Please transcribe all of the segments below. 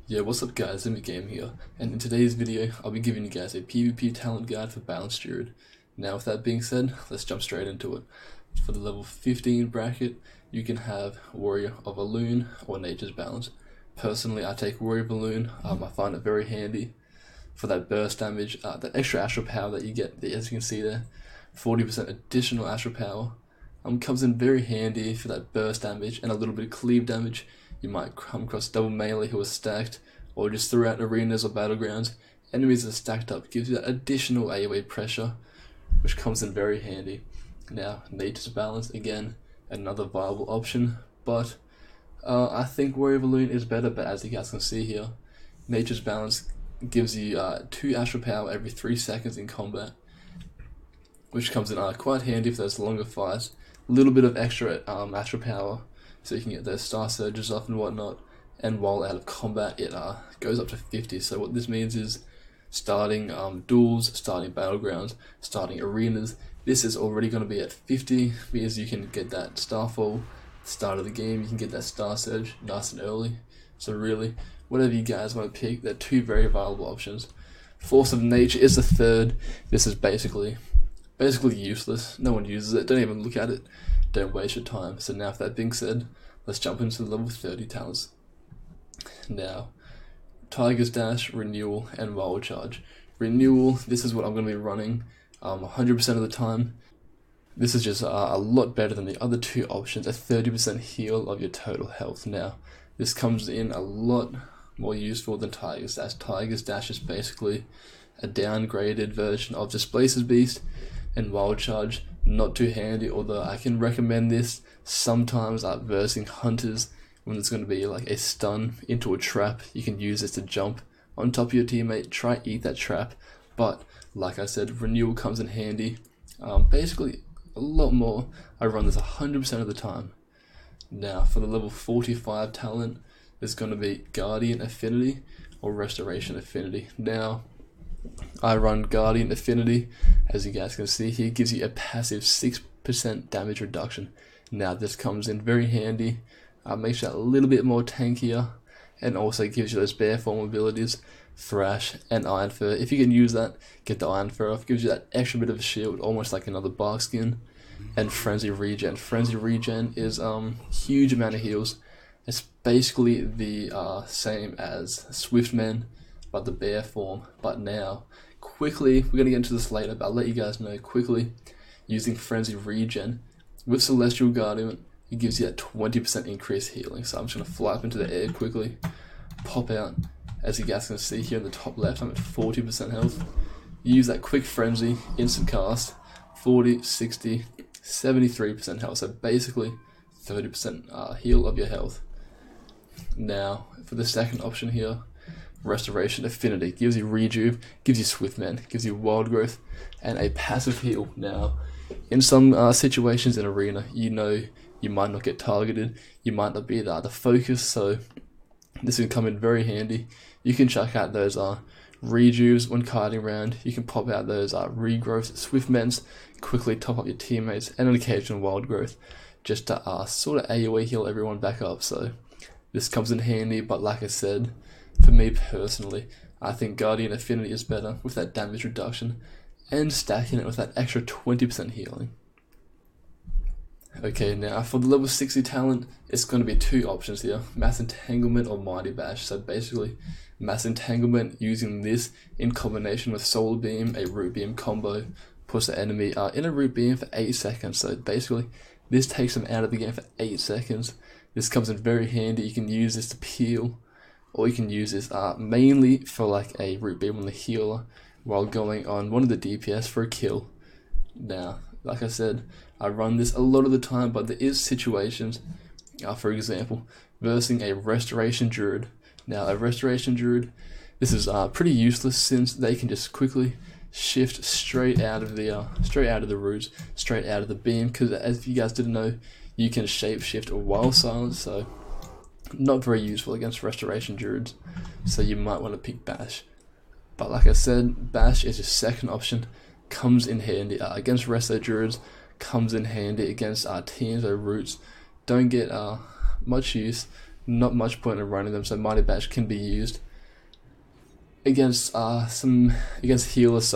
Yeah, what's up guys, Game here, and in today's video I'll be giving you guys a PvP talent guide for Balanced Druid. Now with that being said, let's jump straight into it. For the level 15 bracket, you can have Warrior of Elune or Nature's Balance. Personally, I take Warrior of Elune. I find it very handy for that burst damage, that extra astral power that you get, as you can see there, 40% additional astral power. Comes in very handy for that burst damage and a little bit of cleave damage. You might come across double melee who are stacked, or just throughout arenas or battlegrounds, enemies that are stacked up, gives you that additional AoE pressure, which comes in very handy. Now, Nature's Balance, again, another viable option, but I think Warrior of Elune is better, but as you guys can see here, Nature's Balance gives you 2 astral power every 3 seconds in combat, which comes in quite handy for those longer fights. A little bit of extra astral power, so you can get those star surges off and whatnot, and while out of combat it goes up to 50. So what this means is starting duels, starting battlegrounds, starting arenas, this is already going to be at 50 because you can get that starfall at the start of the game, you can get that star surge nice and early. So really, whatever you guys want to pick, they're 2 very viable options. Force of Nature is the third. This is basically useless. No one uses it. Don't even look at it. Don't waste your time. So now, with that being said, let's jump into the level 30 talents. Now, Tiger's Dash, Renewal, and Wild Charge. Renewal, this is what I'm going to be running 100% of the time. This is just a lot better than the other 2 options, a 30% heal of your total health. Now, this comes in a lot more useful than Tiger's Dash. Tiger's Dash is basically a downgraded version of Displacer's Beast, and Wild Charge, not too handy, although I can recommend this sometimes versing hunters when there's going to be like a stun into a trap. You can use this to jump on top of your teammate, try eat that trap, but like I said, Renewal comes in handy. Basically a lot more. I run this 100% of the time. Now for the level 45 talent, there's going to be Guardian Affinity or Restoration Affinity. Now I run Guardian Affinity, as you guys can see here, gives you a passive 6% damage reduction. Now this comes in very handy, makes you a little bit more tankier, and also gives you those bear form abilities, Thrash and Iron Fur. If you can use that, get the Iron Fur off, gives you that extra bit of a shield, almost like another bark skin. And Frenzy Regen. Frenzy Regen is huge amount of heals. It's basically the same as Swiftman, but the bear form. But now, quickly, we're going to get into this later, but I'll let you guys know quickly, using Frenzy Regen with Celestial Guardian, it gives you that 20% increased healing. So I'm just going to fly up into the air quickly, pop out. As you guys can see here in the top left, I'm at 40% health. Use that quick Frenzy, instant cast, 40, 60, 73% health. So basically 30% heal of your health. Now, for the second option here, Restoration Affinity, gives you Rejuve, gives you Swiftman, gives you Wild Growth, and a passive heal. Now, in some situations in Arena, you know you might not get targeted, you might not be the focus, so this can come in very handy. You can check out those Rejuves when kiting around, you can pop out those Regrowth Swiftmans, quickly top up your teammates, and an occasional Wild Growth, just to sort of AoE heal everyone back up. So this comes in handy, but like I said, for me personally, I think Guardian Affinity is better with that damage reduction and stacking it with that extra 20% healing. Okay, now for the level 60 talent, it's going to be 2 options here, Mass Entanglement or Mighty Bash. So basically, Mass Entanglement, using this in combination with Solar Beam, a Root Beam combo, puts the enemy in a Root Beam for 8 seconds. So basically, this takes them out of the game for 8 seconds. This comes in very handy. You can use this to peel, or you can use this mainly for like a Root Beam on the healer while going on one of the DPS for a kill. Now, like I said, I run this a lot of the time, but there is situations, for example, versing a Restoration Druid. Now, a Restoration Druid, this is pretty useless since they can just quickly shift straight out of the roots, straight out of the beam. Because as you guys didn't know, you can shapeshift while silent, so not very useful against Restoration Druids, so you might want to pick Bash. But like I said, Bash is your second option, comes in handy against Resto Druids, comes in handy against teams or roots. Don't get much use, not much point in running them, so Mighty Bash can be used against healers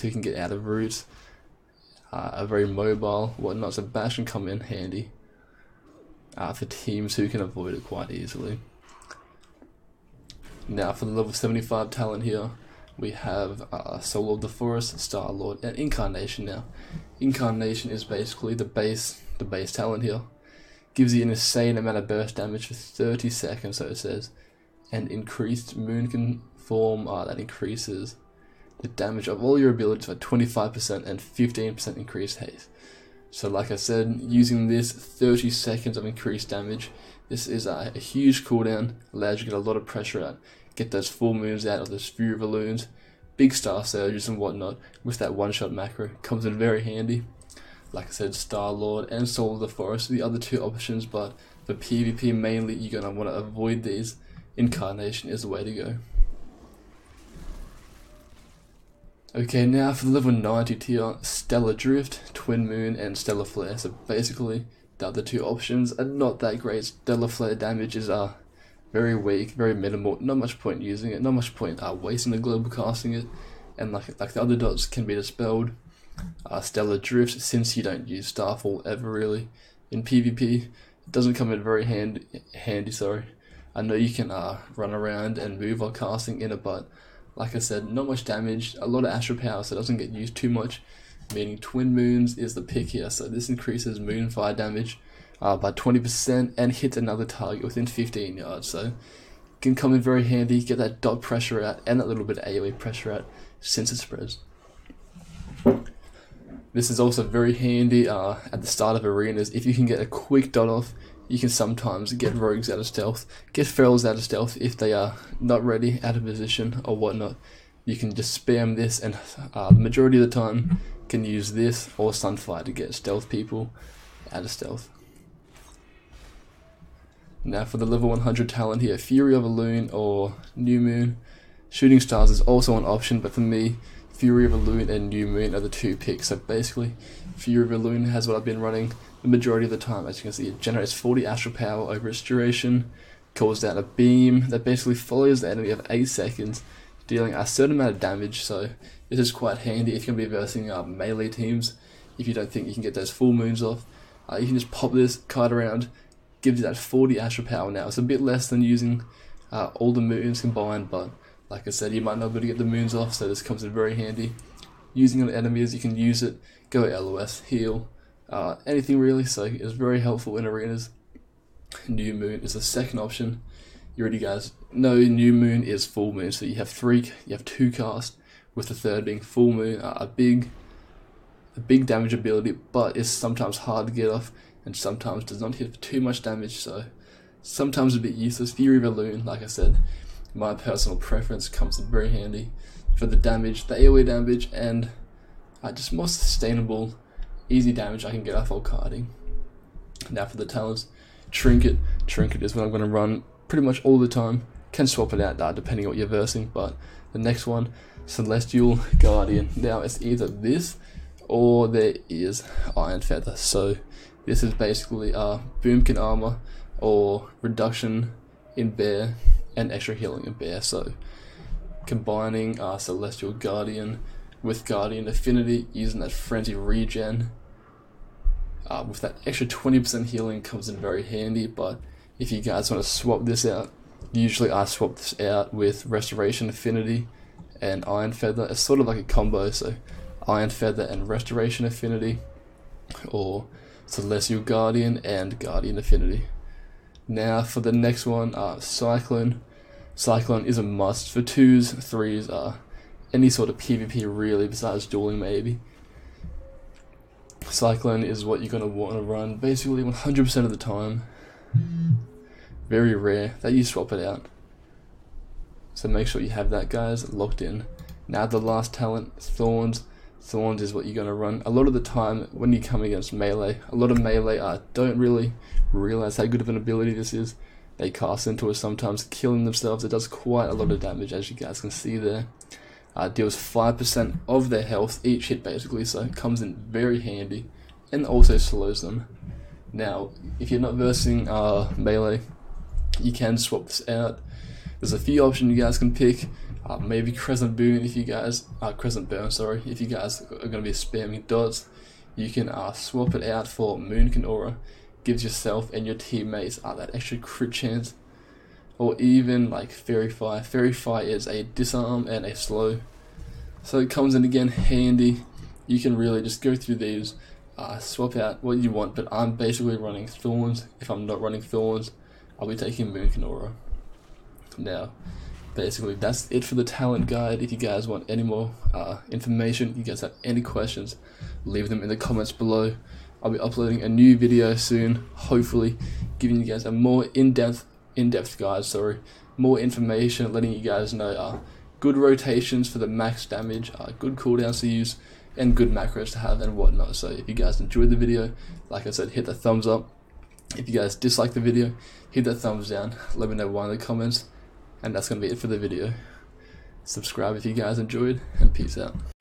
who can get out of roots, are very mobile, whatnot, so Bash can come in handy for teams who can avoid it quite easily. Now for the level 75 talent here, we have Soul of the Forest, Star-Lord, and Incarnation. Now, Incarnation is basically the base talent here. Gives you an insane amount of burst damage for 30 seconds, so it says, and increased moon can form that increases the damage of all your abilities by 25% and 15% increased haste. So like I said, using this 30 seconds of increased damage, this is a huge cooldown, allows you to get a lot of pressure out, get those full moons out of those Fury Balloons, big star surges and whatnot, with that one-shot macro, comes in very handy. Like I said, Star-Lord and Soul of the Forest are the other two options, but for PvP mainly, you're going to want to avoid these. Incarnation is the way to go. Okay, now for the level 90 tier, Stellar Drift, Twin Moon, and Stellar Flare. So basically, the other two options are not that great. Stellar Flare damage is very weak, very minimal, not much point using it, not much point wasting the global casting it, and like the other dots can be dispelled. Stellar Drift, since you don't use Starfall ever really in PvP, it doesn't come in very handy. I know you can run around and move while casting in it, but like I said, not much damage, a lot of Astral Power, so it doesn't get used too much, meaning Twin Moons is the pick here. So this increases Moonfire damage by 20% and hits another target within 15 yards, so it can come in very handy, get that dot pressure out and that little bit of AoE pressure out since it spreads. This is also very handy at the start of arenas. If you can get a quick dot off, you can sometimes get rogues out of stealth, get ferals out of stealth if they are not ready, out of position or whatnot. You can just spam this, and the majority of the time can use this or Sunfire to get stealth people out of stealth. Now for the level 100 talent here, Fury of Elune or New Moon. Shooting Stars is also an option, but for me, Fury of Elune and New Moon are the two picks. So basically, Fury of Elune has what I've been running the majority of the time. As you can see, it generates 40 Astral Power over its duration, calls down a beam that basically follows the enemy of 8 seconds, dealing a certain amount of damage. So this is quite handy if you're going to be versing melee teams. If you don't think you can get those full moons off, you can just pop this card around, gives you that 40 Astral Power now. It's a bit less than using all the moons combined, but like I said, you might not be able to get the moons off, so this comes in very handy. Using it on enemies, you can use it, go LOS, heal, anything really, so it's very helpful in arenas. New Moon is the second option. You already guys know New Moon is full moon, so you have two cast, with the third being full moon, a big damage ability, but it's sometimes hard to get off, and sometimes does not hit for too much damage, so sometimes a bit useless. Fury of Elune, like I said, my personal preference, comes in very handy for the damage, the AoE damage, and just more sustainable, easy damage I can get off while carding. Now for the talents, Trinket. Trinket is what I'm going to run pretty much all the time. Can swap it out depending on what you're versing, but the next one, Celestial Guardian. Now it's either this or there is Iron Feather. So this is basically Boomkin Armor or reduction in Bear and extra healing in Bear. So combining Celestial Guardian with Guardian Affinity, using that Frenzy regen with that extra 20% healing comes in very handy. But if you guys want to swap this out, usually I swap this out with Restoration Affinity and Iron Feather. It's sort of like a combo, so Iron Feather and Restoration Affinity, or Celestial Guardian and Guardian Affinity. Now for the next one, Cyclone. Cyclone is a must for 2s, 3s, any sort of PvP really, besides dueling maybe. Cyclone is what you're going to want to run basically 100% of the time. Very rare that you swap it out, so make sure you have that, guys, locked in. Now the last talent, Thorns. Thorns is what you're going to run a lot of the time when you come against melee. A lot of melee don't really realize how good of an ability this is. They cast into it sometimes, killing themselves. It does quite a lot of damage, as you guys can see there. Deals 5% of their health each hit basically, so it comes in very handy, and also slows them. Now, if you're not versing melee, you can swap this out. There's a few options you guys can pick. Maybe Crescent Boon if you guys Crescent Burn, sorry, if you guys are going to be spamming dots. You can swap it out for Moonkin Aura. Gives yourself and your teammates that extra crit chance. Or even like Fairy Fire. Fairy Fire is a disarm and a slow, so it comes in again handy. You can really just go through these, swap out what you want, but I'm basically running Thorns. If I'm not running Thorns, I'll be taking Moonkin Aura. Now, basically that's it for the talent guide. If you guys want any more information, you guys have any questions, leave them in the comments below. I'll be uploading a new video soon, hopefully giving you guys a more in-depth guide, more information, letting you guys know good rotations for the max damage, good cooldowns to use, and good macros to have and whatnot. So if you guys enjoyed the video, like I said, hit the thumbs up. If you guys dislike the video, hit that thumbs down. Let me know why in the comments. And that's going to be it for the video. Subscribe if you guys enjoyed, and peace out.